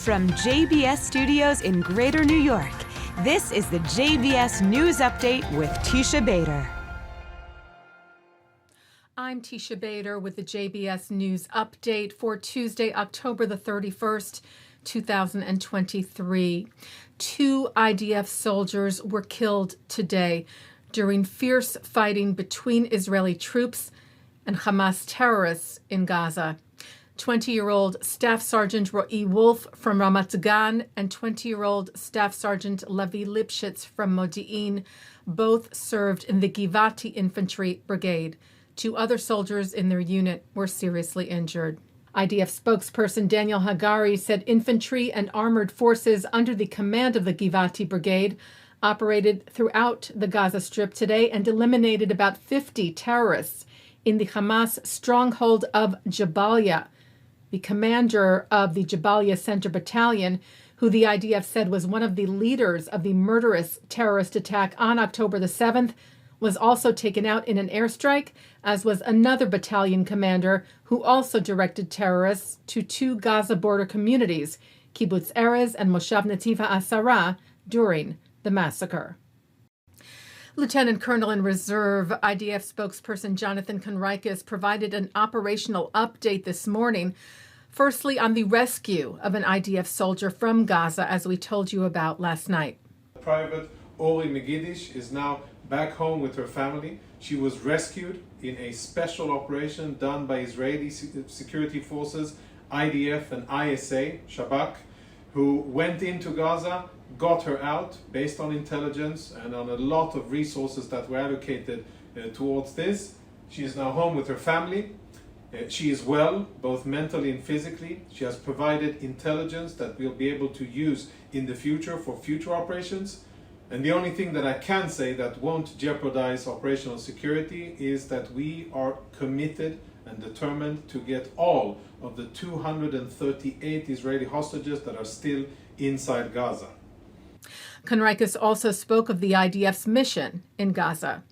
From JBS Studios in Greater New York, this is the JBS News Update with Teisha Bader. I'm Teisha Bader with the JBS News Update for Tuesday, October the 31st, 2023. 2 IDF soldiers were killed today during fierce fighting between Israeli troops and Hamas terrorists in Gaza. 20-year-old Staff Sergeant Ro'i Wolf from Ramat Gan and 20-year-old Staff Sergeant Levi Lipschitz from Modi'in both served in the Gov't Infantry Brigade. 2 other soldiers in their unit were seriously injured. IDF spokesperson Daniel Hagari said infantry and armored forces under the command of the Gov't Brigade operated throughout the Gaza Strip today and eliminated about 50 terrorists in the Hamas stronghold of Jabalia. The commander of the Jabalia Center Battalion, who the IDF said was one of the leaders of the murderous terrorist attack on October the 7th, was also taken out in an airstrike, as was another battalion commander who also directed terrorists to 2 Gaza border communities, Kibbutz Erez and Moshav Netiv HaAsara, during the massacre. Lieutenant Colonel in Reserve IDF spokesperson Jonathan Conricus provided an operational update this morning, firstly on the rescue of an IDF soldier from Gaza, as we told you about last night. Private Ori Megidish is now back home with her family. She was rescued in a special operation done by Israeli security forces, IDF and ISA, Shabak, who went into Gaza, got her out based on intelligence and on a lot of resources that were allocated towards this. She is now home with her family. She is well, both mentally and physically. She has provided intelligence that we'll be able to use in the future for future operations. And the only thing that I can say that won't jeopardize operational security is that we are committed and determined to get all of the 238 Israeli hostages that are still inside Gaza. Conricus also spoke of the IDF's mission in Gaza.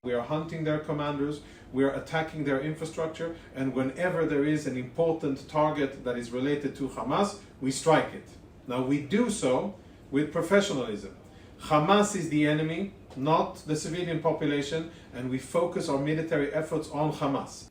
We are hunting their commanders, we are attacking their infrastructure, and whenever there is an important target that is related to Hamas, we strike it. Now, we do so with professionalism. Hamas is the enemy, not the civilian population, and we focus our military efforts on Hamas.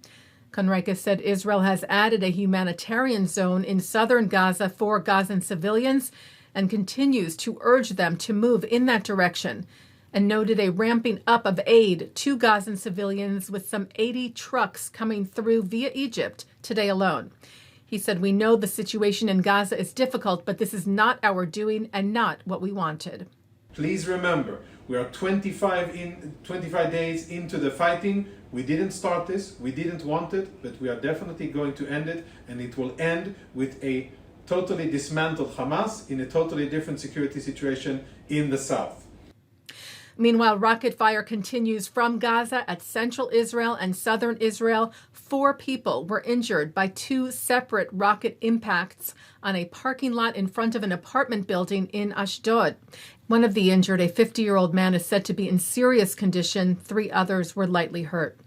Conricus said Israel has added a humanitarian zone in southern Gaza for Gazan civilians and continues to urge them to move in that direction, and noted a ramping up of aid to Gazan civilians with some 80 trucks coming through via Egypt today alone. He said, "We know the situation in Gaza is difficult, but this is not our doing and not what we wanted." Please remember, we are 25 days into the fighting. We didn't start this, we didn't want it, but we are definitely going to end it, and it will end with a totally dismantled Hamas in a totally different security situation in the south. Meanwhile, rocket fire continues from Gaza at central Israel and southern Israel. 4 people were injured by 2 separate rocket impacts on a parking lot in front of an apartment building in Ashdod. One of the injured, a 50-year-old man, is said to be in serious condition. 3 others were lightly hurt.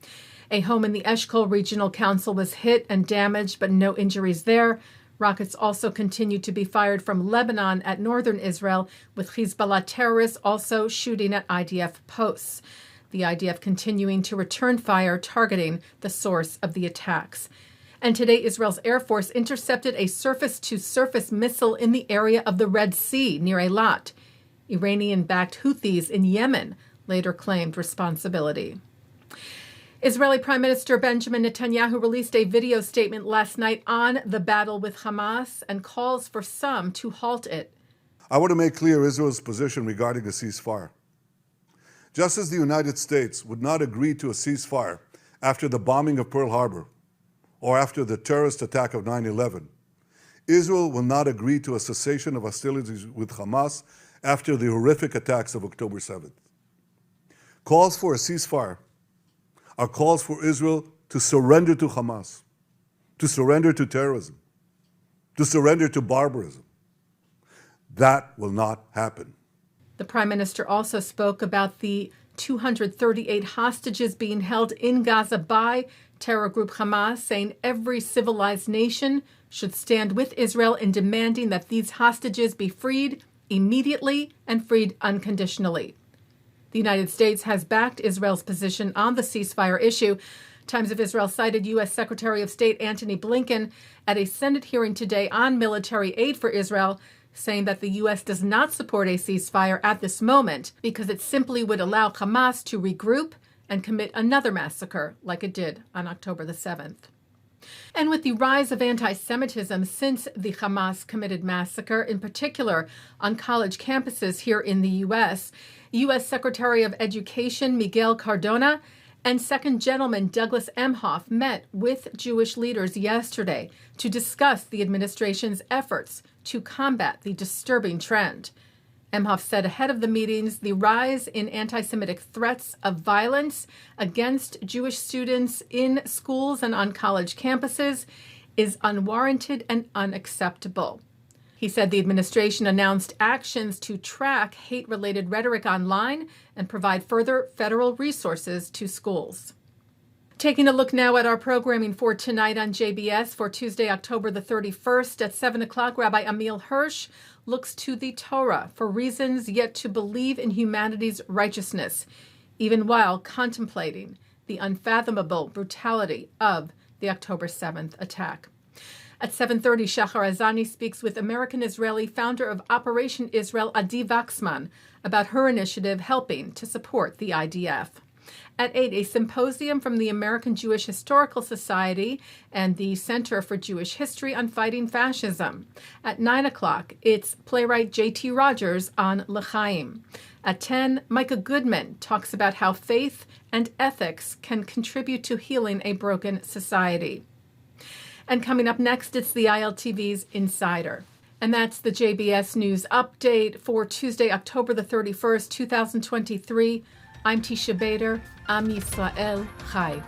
A home in the Eshkol Regional Council was hit and damaged, but no injuries there. Rockets also continue to be fired from Lebanon at northern Israel, with Hezbollah terrorists also shooting at IDF posts. The IDF continuing to return fire, targeting the source of the attacks. And today, Israel's Air Force intercepted a surface-to-surface missile in the area of the Red Sea near Eilat. Iranian-backed Houthis in Yemen later claimed responsibility. Israeli Prime Minister Benjamin Netanyahu released a video statement last night on the battle with Hamas and calls for some to halt it. I want to make clear Israel's position regarding a ceasefire. Just as the United States would not agree to a ceasefire after the bombing of Pearl Harbor or after the terrorist attack of 9/11, Israel will not agree to a cessation of hostilities with Hamas after the horrific attacks of October 7th. Calls for a ceasefire are calls for Israel to surrender to Hamas, to surrender to terrorism, to surrender to barbarism. That will not happen. The Prime Minister also spoke about the 238 hostages being held in Gaza by terror group Hamas saying every civilized nation should stand with Israel in demanding that these hostages be freed immediately and freed unconditionally. The United States has backed Israel's position on the ceasefire issue. Times of Israel cited U.S. Secretary of State Antony Blinken at a Senate hearing today on military aid for Israel, saying that the U.S. does not support a ceasefire at this moment because it simply would allow Hamas to regroup and commit another massacre like it did on October the 7th. And with the rise of anti-Semitism since the Hamas-committed massacre, in particular on college campuses here in the U.S., U.S. Secretary of Education Miguel Cardona and Second Gentleman Douglas Emhoff met with Jewish leaders yesterday to discuss the administration's efforts to combat the disturbing trend. Emhoff said ahead of the meetings the rise in anti-Semitic threats of violence against Jewish students in schools and on college campuses is unwarranted and unacceptable. He said the administration announced actions to track hate-related rhetoric online and provide further federal resources to schools. Taking a look now at our programming for tonight on JBS for Tuesday, October the 31st at 7 o'clock, Rabbi Ammiel Hirsch looks to the Torah for reasons yet to believe in humanity's righteousness, even while contemplating the unfathomable brutality of the October 7th attack. At 7:30, Shahar Azani speaks with American-Israeli founder of Operation Israel, Adi Vaxman, about her initiative helping to support the IDF. At 8, a symposium from the American Jewish Historical Society and the Center for Jewish History on Fighting Fascism. At 9 o'clock, it's playwright J.T. Rogers on L'chaim. At 10, Micah Goodman talks about how faith and ethics can contribute to healing a broken society. And coming up next, it's the ILTV's Insider. And that's the JBS News Update for Tuesday, October the 31st, 2023. I'm Teisha Bader. Am Yisrael Chai.